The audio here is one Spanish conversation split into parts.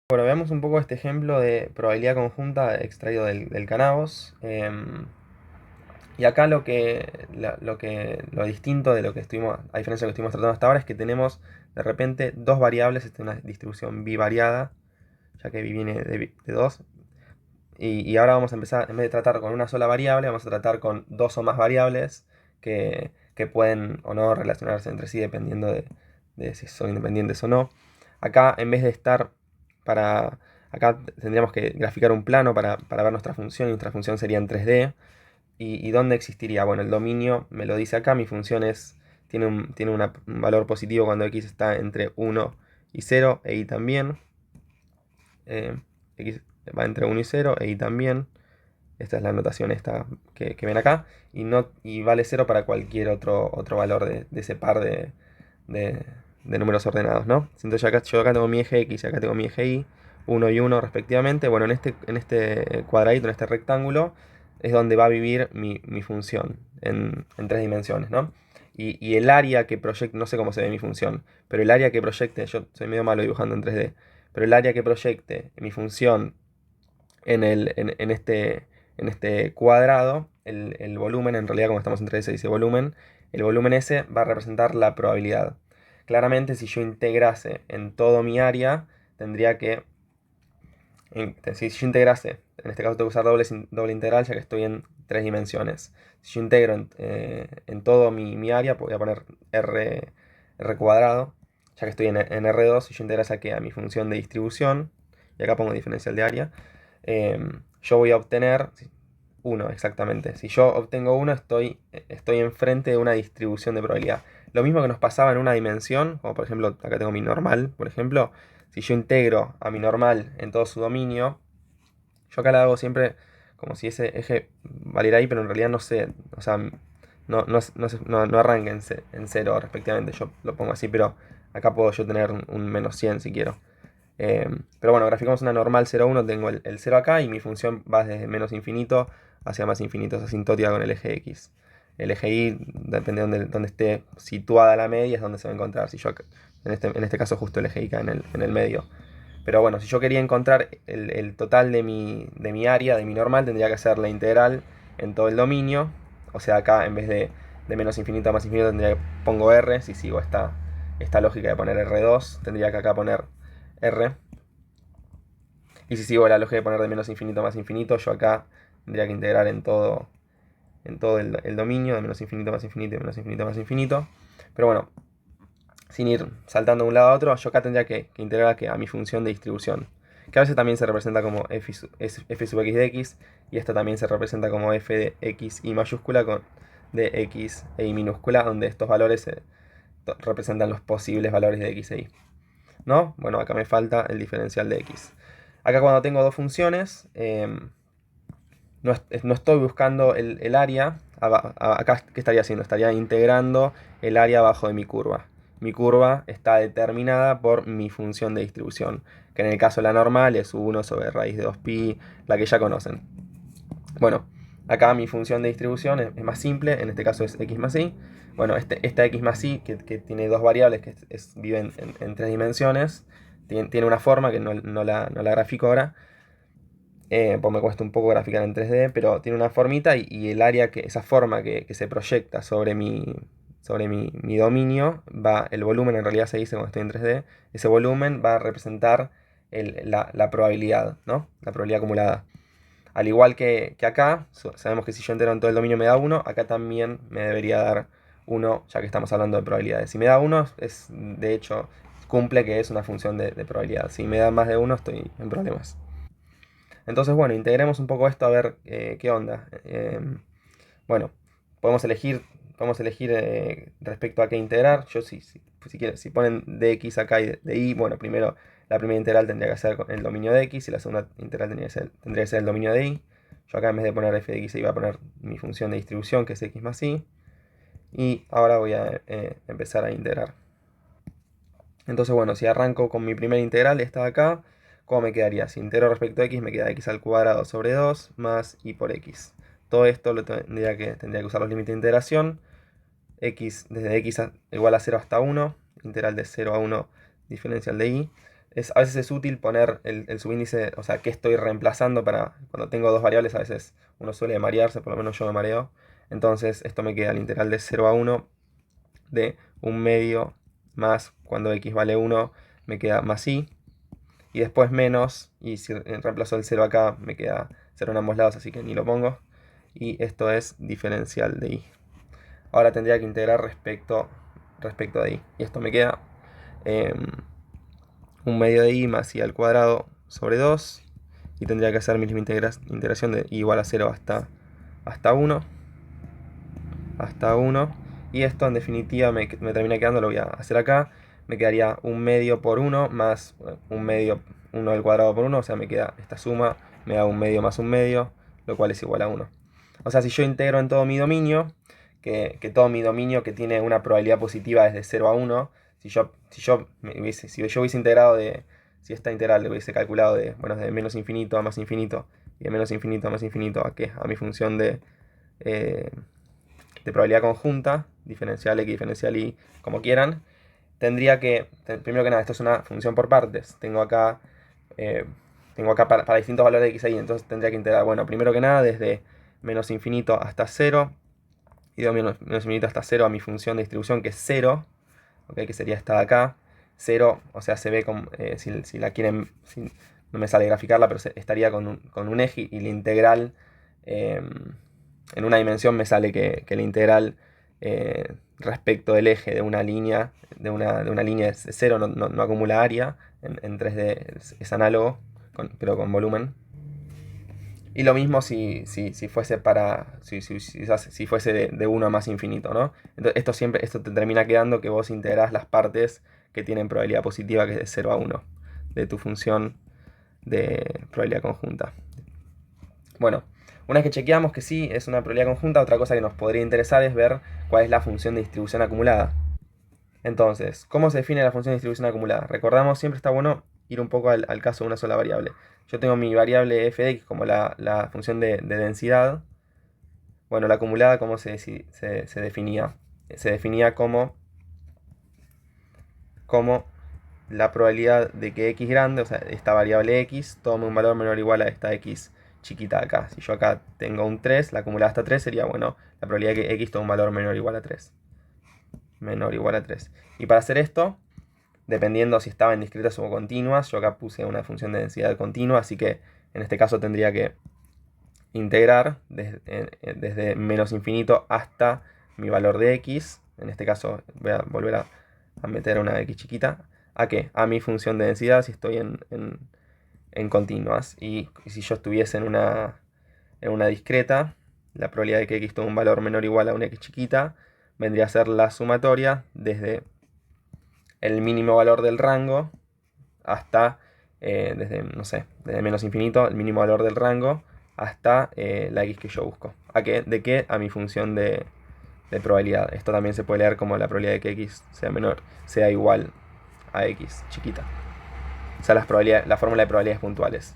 Bueno, veamos un poco este ejemplo de probabilidad conjunta extraído del Canavos. Y acá lo distinto de lo que estuvimos, a diferencia de lo que estuvimos tratando hasta ahora, es que tenemos de repente dos variables, esta es una distribución bivariada, ya que viene de dos. Y ahora vamos a empezar, en vez de tratar con una sola variable, vamos a tratar con dos o más variables que pueden o no relacionarse entre sí dependiendo de si son independientes o no. Acá, en vez de estar para... Acá tendríamos que graficar un plano para ver nuestra función, y nuestra función sería en 3D. ¿Y dónde existiría? Bueno, el dominio me lo dice acá, mi función tiene un valor positivo cuando x está entre 1 y 0, e y también. X va entre 1 y 0, e y también. Esta es la notación esta que ven acá. Y vale 0 para cualquier otro valor de ese par de- de números ordenados, ¿no? Entonces yo acá tengo mi eje X y acá tengo mi eje Y, 1 y 1 respectivamente. Bueno, en este cuadradito, en este rectángulo, es donde va a vivir mi función en tres dimensiones, ¿no? Y el área que proyecte, no sé cómo se ve mi función, pero el área que proyecte, yo soy medio malo dibujando en 3D, pero el área que proyecte mi función en este cuadrado, el volumen, en realidad como estamos en 3D se dice volumen, el volumen ese va a representar la probabilidad. Claramente, si yo integrase en todo mi área, tendría que, si yo integrase, en este caso tengo que usar doble integral ya que estoy en tres dimensiones. Si yo integro en todo mi área, voy a poner r cuadrado, ya que estoy en R2, si yo integrase aquí a mi función de distribución, y acá pongo diferencial de área, yo voy a obtener 1 exactamente. Si yo obtengo 1, estoy enfrente de una distribución de probabilidad. Lo mismo que nos pasaba en una dimensión, como por ejemplo, acá tengo mi normal, por ejemplo. Si yo integro a mi normal en todo su dominio, yo acá la hago siempre como si ese eje valiera ahí, pero en realidad no sé, o sea, no arranca en 0 respectivamente. Yo lo pongo así, pero acá puedo yo tener un menos 100 si quiero. Pero bueno, graficamos una normal 0,1, tengo el 0 acá y mi función va desde menos infinito hacia más infinito, es asintótica con el eje X. El eje Y, depende de dónde esté situada la media, es donde se va a encontrar. Si yo, en este caso justo el eje Y acá en el medio. Pero bueno, si yo quería encontrar el total de mi área, de mi normal, tendría que hacer la integral en todo el dominio. O sea, acá en vez de menos infinito a más infinito tendría que pongo R. Si sigo esta lógica de poner R2, tendría que acá poner R. Y si sigo la lógica de poner de menos infinito a más infinito, yo acá tendría que integrar en todo el dominio, de menos infinito a más infinito y de menos infinito a más infinito. Pero bueno, sin ir saltando de un lado a otro, yo acá tendría que integrar a mi función de distribución, que a veces también se representa como f sub x de x, y esta también se representa como f de x y mayúscula con de x e y minúscula, donde estos valores representan los posibles valores de x e y. ¿No? Bueno, acá me falta el diferencial de x. Acá cuando tengo dos funciones, no estoy buscando el área. Acá, ¿qué estaría haciendo? Estaría integrando el área abajo de mi curva. Mi curva está determinada por mi función de distribución, que en el caso de la normal es 1 sobre raíz de 2pi, la que ya conocen. Bueno, acá mi función de distribución es más simple, en este caso es x más y. Bueno, esta x más y, que tiene dos variables que viven en tres dimensiones, tiene una forma que no la grafico ahora, pues me cuesta un poco graficar en 3D, pero tiene una formita y el área, esa forma que se proyecta sobre mi dominio, el volumen en realidad se dice cuando estoy en 3D, ese volumen va a representar la probabilidad, ¿no? La probabilidad acumulada. Al igual que acá, sabemos que si yo entero en todo el dominio me da 1, acá también me debería dar 1, ya que estamos hablando de probabilidades. Si me da 1, de hecho, cumple que es una función de probabilidad. Si me da más de 1, estoy en problemas. Entonces, bueno, integremos un poco esto a ver qué onda. Bueno, podemos elegir respecto a qué integrar. Yo, si ponen dx acá y de y, bueno, primero la primera integral tendría que ser el dominio de x y la segunda integral tendría que ser el dominio de y. Yo acá en vez de poner f de x iba a poner mi función de distribución, que es x más y. Y ahora voy a empezar a integrar. Entonces, bueno, si arranco con mi primera integral, esta de acá, ¿cómo me quedaría? Si integro respecto a x, me queda x al cuadrado sobre 2 más y por x. Todo esto tendría que usar los límites de integración. Desde x igual a 0 hasta 1, integral de 0 a 1 diferencial de y. a veces es útil poner el subíndice, o sea, qué estoy reemplazando para cuando tengo dos variables, a veces uno suele marearse, por lo menos yo me mareo. Entonces esto me queda el integral de 0 a 1 de 1/2 más, cuando x vale 1, me queda más y. Y después menos, y si reemplazo el 0 acá, me queda 0 en ambos lados, así que ni lo pongo. Y esto es diferencial de y. Ahora tendría que integrar respecto de y. Y esto me queda 1/2 de y más y al cuadrado sobre 2. Y tendría que hacer mi integración de y igual a 0 hasta 1. Hasta 1. Y esto en definitiva me termina quedando, lo voy a hacer acá. Me quedaría 1/2 por 1 más 1/2, 1 al cuadrado por 1. O sea, me queda esta suma, me da 1/2 más 1/2, lo cual es igual a 1. O sea, si yo integro en todo mi dominio, que todo mi dominio que tiene una probabilidad positiva es de 0 a 1, si yo hubiese integrado si esta integral le hubiese calculado de menos infinito a más infinito, y de menos infinito a más infinito, ¿a qué? A mi función de probabilidad conjunta, diferencial x, diferencial y, como quieran, tendría que, primero que nada, esto es una función por partes, tengo acá para distintos valores de x y y, entonces tendría que integrar, bueno, primero que nada, desde menos infinito hasta 0, y de menos infinito hasta 0 a mi función de distribución, que es 0, ¿okay? Que sería esta de acá, 0, o sea, se ve como, si la quieren, no me sale graficarla, pero estaría con un eje, y la integral, en una dimensión me sale que la integral respecto del eje de una línea, de una línea es 0, no acumula área, en 3D es análogo, pero con volumen. Y lo mismo si fuese si fuese de 1 a más infinito, ¿no? Entonces esto te termina quedando que vos integrás las partes que tienen probabilidad positiva, que es de 0 a 1, de tu función de probabilidad conjunta. Bueno, una vez que chequeamos que sí es una probabilidad conjunta, otra cosa que nos podría interesar es ver cuál es la función de distribución acumulada. Entonces, ¿cómo se define la función de distribución acumulada? Recordamos, siempre está bueno ir un poco al caso de una sola variable. Yo tengo mi variable f de x como la función de densidad. Bueno, la acumulada, ¿cómo se definía? Se definía como la probabilidad de que x grande, o sea, esta variable x, tome un valor menor o igual a esta x chiquita acá. Si yo acá tengo un 3, la acumulada hasta 3 sería, bueno, la probabilidad de que x tome un valor menor o igual a 3. Menor o igual a 3. Y para hacer esto, dependiendo si estaba en discretas o continuas, yo acá puse una función de densidad continua, así que en este caso tendría que integrar desde menos infinito hasta mi valor de x. En este caso voy a volver a meter una x chiquita. ¿A qué? A mi función de densidad si estoy en continuas. Y si yo estuviese en una discreta, la probabilidad de que x tome un valor menor o igual a una x chiquita vendría a ser la sumatoria desde el mínimo valor del rango hasta, desde menos infinito, el mínimo valor del rango, hasta la x que yo busco. ¿A qué? ¿De qué? A mi función de probabilidad. Esto también se puede leer como la probabilidad de que x sea igual a x chiquita. O sea, la fórmula de probabilidades puntuales.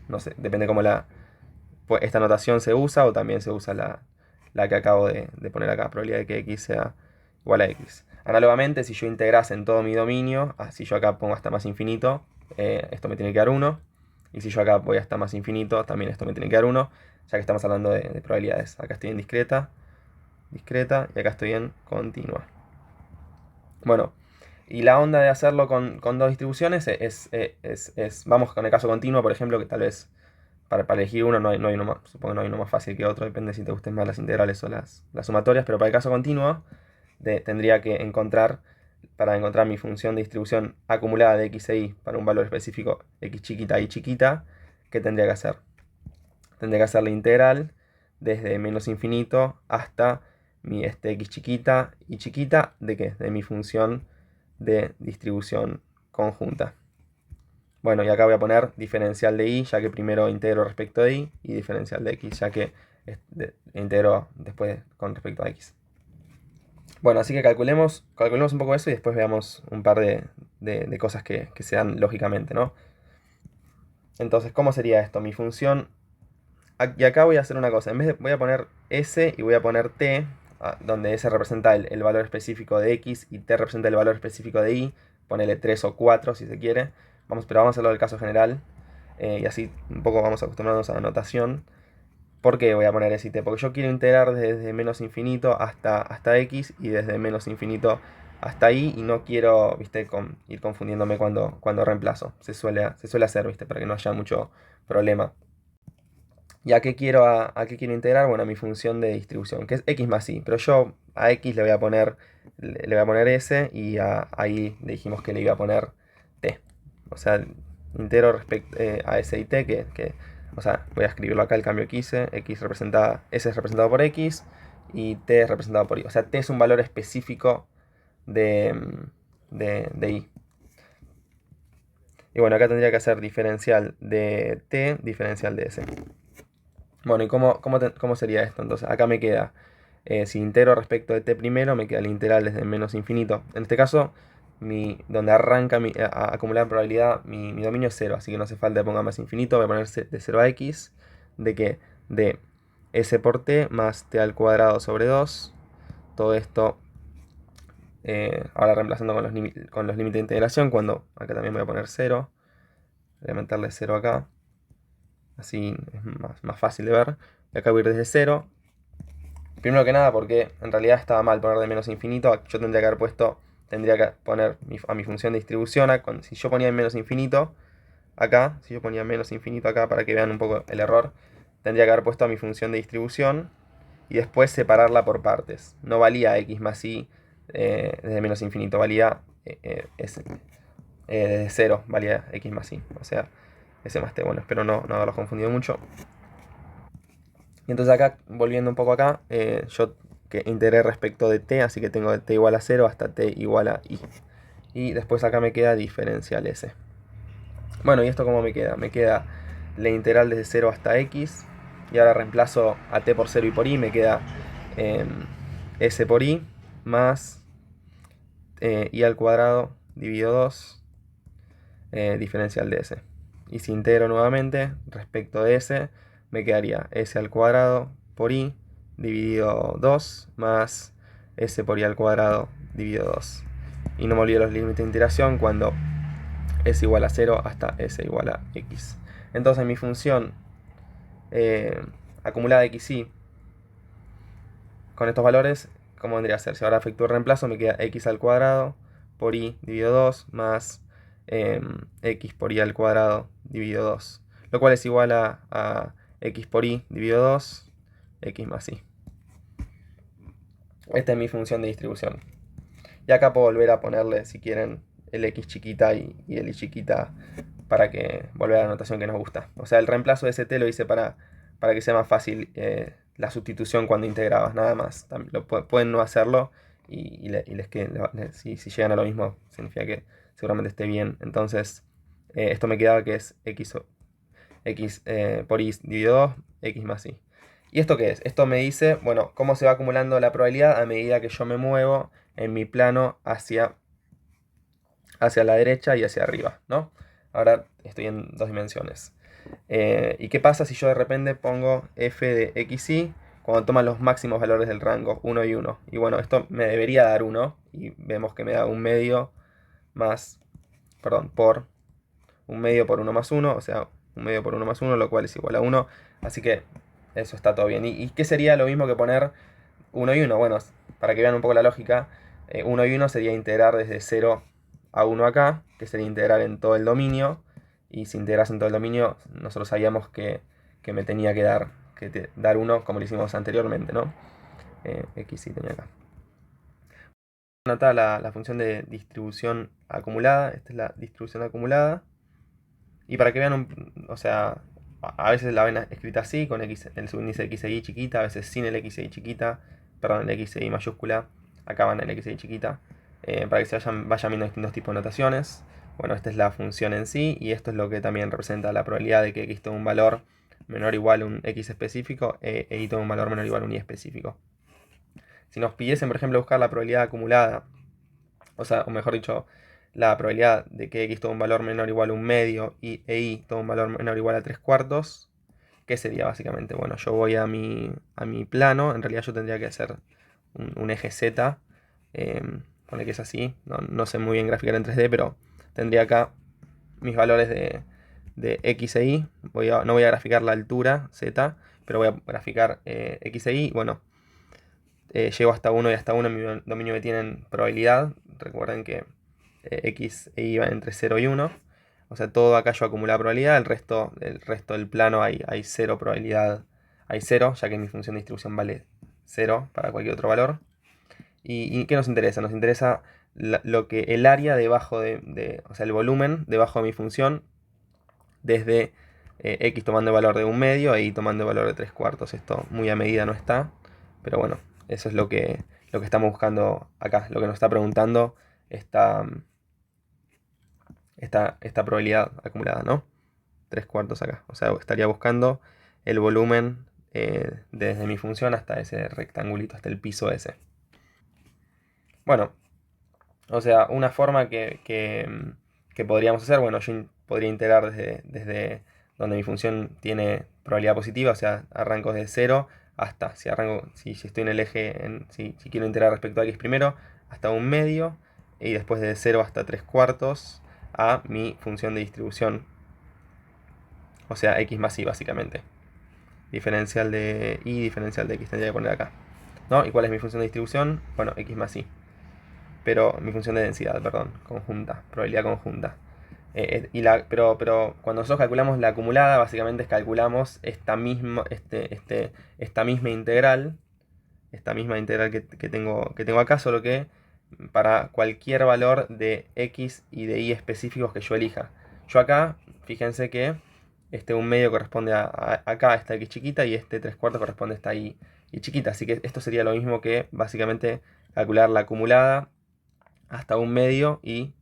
No sé, depende cómo esta notación se usa, o también se usa la que acabo de poner acá, probabilidad de que x sea igual a x. Análogamente, si yo integrase en todo mi dominio, si yo acá pongo hasta más infinito, esto me tiene que dar 1. Y si yo acá voy hasta más infinito, también esto me tiene que dar 1, ya que estamos hablando de probabilidades. Acá estoy en discreta, y acá estoy en continua. Bueno, y la onda de hacerlo con dos distribuciones vamos con el caso continuo, por ejemplo, que tal vez para elegir uno no hay uno más, supongo que no hay uno más fácil que otro, depende si te gusten más las integrales o las sumatorias, pero para el caso continuo tendría que para encontrar mi función de distribución acumulada de x e y para un valor específico x chiquita y chiquita, ¿qué tendría que hacer? Tendría que hacer la integral desde menos infinito hasta mi x chiquita y chiquita, ¿de qué? De mi función de distribución conjunta. Bueno, y acá voy a poner diferencial de y, ya que primero integro respecto de y diferencial de x, ya que integro después con respecto a x. Bueno, así que calculemos un poco eso y después veamos un par de cosas que se dan lógicamente, ¿no? Entonces, ¿cómo sería esto? Mi función. Y acá voy a hacer una cosa. En vez de voy a poner s y voy a poner t, donde s representa el valor específico de x y t representa el valor específico de y. Ponele 3 o 4 si se quiere. pero vamos a hacerlo del caso general. Y así un poco vamos acostumbrarnos a la notación. ¿Por qué voy a poner S y T? Porque yo quiero integrar desde menos infinito hasta X y desde menos infinito hasta Y, y no quiero, ¿viste? Ir confundiéndome cuando reemplazo. Se suele hacer, ¿viste? Para que no haya mucho problema. ¿Y a qué quiero integrar? Bueno, a mi función de distribución, que es X más Y. Pero yo a X le voy a poner S y a Y le dijimos que le iba a poner T. O sea, integro respecto a S y T, o sea, voy a escribirlo acá el cambio que hice. S es representado por X y T es representado por Y. O sea, T es un valor específico de Y. Y bueno, acá tendría que hacer diferencial de T, diferencial de S. Bueno, ¿y cómo sería esto? Entonces, acá me queda, si integro respecto de t primero, me queda el integral desde menos infinito. En este caso, donde arranca a acumular probabilidad, mi dominio es 0, así que no hace falta que ponga más infinito. Voy a poner de 0 a x, de que de s por t más t al cuadrado sobre 2. Todo esto, ahora reemplazando con los límites de integración, cuando acá también voy a poner 0. Voy a meterle 0 acá. Así es más fácil de ver. Y acá voy a ir desde 0. Primero que nada, porque en realidad estaba mal poner de menos infinito. Yo tendría que poner a mi función de distribución. Si yo ponía en menos infinito acá, para que vean un poco el error, tendría que haber puesto a mi función de distribución y después separarla por partes. No valía x más y desde menos infinito, valía desde 0, valía x más y. O sea, s más t. Bueno, espero no haberlos confundido mucho. Y entonces acá, volviendo un poco acá, yo que integré respecto de t, así que tengo de t igual a 0 hasta t igual a i. Y después acá me queda diferencial s. Bueno, ¿y esto cómo me queda? Me queda la integral desde 0 hasta x. Y ahora reemplazo a t por 0 y por i. Me queda s por i más i al cuadrado dividido 2 diferencial de s. Y si integro nuevamente respecto de s, me quedaría s al cuadrado por i dividido 2 más s por i al cuadrado dividido 2. Y no me olvido los límites de integración cuando s igual a 0 hasta s igual a x. Entonces mi función acumulada xy con estos valores, ¿cómo vendría a ser? Si ahora efectúo el reemplazo, me queda x al cuadrado por i dividido 2 más x por i al cuadrado dividido 2. Lo cual es igual a x por i dividido 2, x más y. Esta es mi función de distribución. Y acá puedo volver a ponerle, si quieren, el x chiquita y el y chiquita para que volver a la notación que nos gusta. O sea, el reemplazo de st lo hice para que sea más fácil la sustitución cuando integrabas, nada más. Pueden no hacerlo y si llegan a lo mismo, significa que seguramente esté bien. Entonces, esto me quedaba que es x por y dividido 2, x más y. ¿Y esto qué es? Esto me dice, bueno, cómo se va acumulando la probabilidad a medida que yo me muevo en mi plano hacia la derecha y hacia arriba, ¿no? Ahora estoy en 2 dimensiones. ¿Y qué pasa si yo de repente pongo f de x y cuando toma los máximos valores del rango 1 y 1? Y bueno, esto me debería dar 1 y vemos que me da un medio por 1 más 1, o sea, 1 medio por 1 más 1, lo cual es igual a 1. Así que eso está todo bien. ¿Y qué sería lo mismo que poner 1 y 1? Bueno, para que vean un poco la lógica, 1 y 1 sería integrar desde 0 a 1 acá, que sería integrar en todo el dominio. Y si integras en todo el dominio, nosotros sabíamos que me tenía que dar 1 como lo hicimos anteriormente, ¿no? X y tenía acá. Anotar la función de distribución acumulada. Esta es la distribución acumulada. Y para que vean, o sea, a veces la ven escrita así, con X, el subíndice x e y chiquita, a veces sin el x e y chiquita, perdón, el x e y mayúscula, acá van el x e y chiquita, para que se vayan viendo distintos tipos de notaciones. Bueno, esta es la función en sí, y esto es lo que también representa la probabilidad de que x tenga un valor menor o igual a un x específico, e y tenga un valor menor o igual a un y específico. Si nos pidiesen, por ejemplo, buscar la probabilidad acumulada, o mejor dicho, la probabilidad de que x tome un valor menor o igual a un medio e y tome un valor menor o igual a 3/4, ¿qué sería básicamente? Bueno, yo voy a mi plano, en realidad yo tendría que hacer un eje z, pone que es así, no sé muy bien graficar en 3D, pero tendría acá mis valores de x e y. No voy a graficar la altura z, pero voy a graficar x e y. Bueno, llego hasta 1 y hasta 1 en mi dominio que tienen probabilidad. Recuerden que x e y van entre 0 y 1. O sea, todo acá yo acumula probabilidad, el resto del plano hay 0 probabilidad. Hay 0, ya que mi función de distribución vale 0 para cualquier otro valor. ¿Y qué nos interesa? Nos interesa lo que el área debajo o sea, el volumen debajo de mi función, desde x tomando el valor de 1/2 y tomando el valor de 3/4. Esto muy a medida no está, pero bueno, eso es lo que estamos buscando acá, lo que nos está preguntando esta, esta probabilidad acumulada, ¿no? 3/4 acá. O sea, estaría buscando el volumen desde mi función hasta ese rectangulito, hasta el piso ese. Bueno, o sea, una forma que podríamos hacer, bueno, yo podría integrar desde donde mi función tiene probabilidad positiva, o sea, arranco de 0 hasta, si estoy en el eje, si quiero integrar respecto a x primero, hasta 1/2, y después de 0 hasta 3/4 a mi función de distribución, o sea, x más y básicamente. Diferencial de y, diferencial de x tendría que poner acá, ¿no? ¿Y cuál es mi función de distribución? Bueno, x más y. Pero mi función de densidad, perdón, conjunta, probabilidad conjunta. Pero cuando nosotros calculamos la acumulada, básicamente calculamos esta misma integral, que tengo acá, solo que para cualquier valor de x y de y específicos que yo elija. Yo acá, fíjense que este 1/2 corresponde acá, esta x chiquita, y este 3/4 corresponde a esta y chiquita. Así que esto sería lo mismo que básicamente calcular la acumulada hasta 1/2 y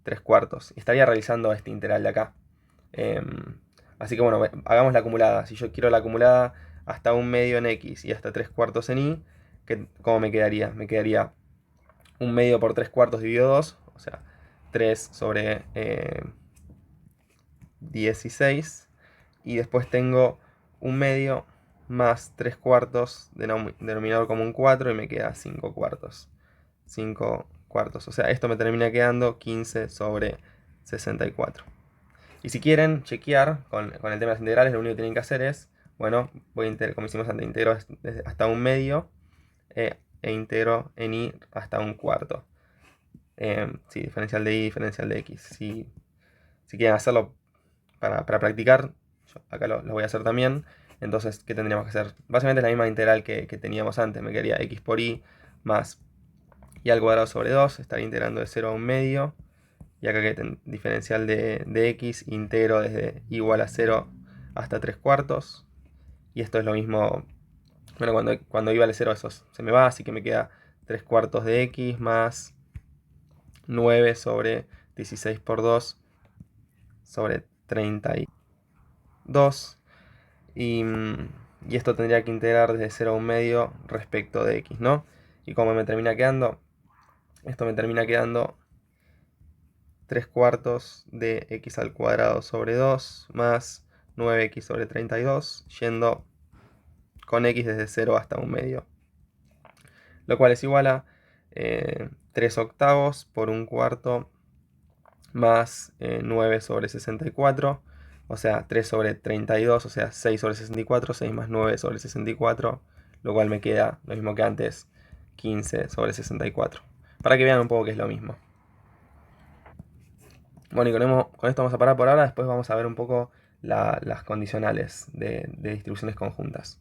3/4. Estaría realizando este integral de acá. Así que bueno, hagamos la acumulada. Si yo quiero la acumulada hasta 1/2 en x y hasta 3/4 en y, ¿cómo me quedaría? Me quedaría 1/2 por 3/4 dividido 2, o sea, 3 sobre 16. Y después tengo 1/2 más 3/4, denominador común 4, y me queda 5/4. 5/4. O sea, esto me termina quedando 15 sobre 64. Y si quieren chequear con el tema de las integrales, lo único que tienen que hacer es, bueno, como hicimos antes, integro hasta 1/2 e integro en y hasta 1/4. Sí, diferencial de y, diferencial de x. Si quieren hacerlo para practicar, yo acá lo voy a hacer también. Entonces, ¿qué tendríamos que hacer? Básicamente es la misma integral que teníamos antes. Me quedaría x por y más y al cuadrado sobre 2, estaría integrando de 0 a 1/2. Y acá que diferencial de x, integro desde igual a 0 hasta 3/4. Y esto es lo mismo, bueno, cuando y vale 0 eso se me va, así que me queda 3/4 de x más 9 sobre 16 por 2 sobre 32. Y esto tendría que integrar desde 0 a 1/2 respecto de x, ¿no? Y como me termina quedando, esto me termina quedando 3/4 de x al cuadrado sobre 2 más 9x sobre 32, yendo con x desde 0 hasta 1/2. Lo cual es igual a 3 octavos por 1/4 más 9 sobre 64. O sea, 3 sobre 32, o sea, 6 sobre 64, 6 más 9 sobre 64, lo cual me queda lo mismo que antes, 15 sobre 64. Para que vean un poco que es lo mismo. Bueno, y con esto vamos a parar por ahora. Después vamos a ver un poco las condicionales de distribuciones conjuntas.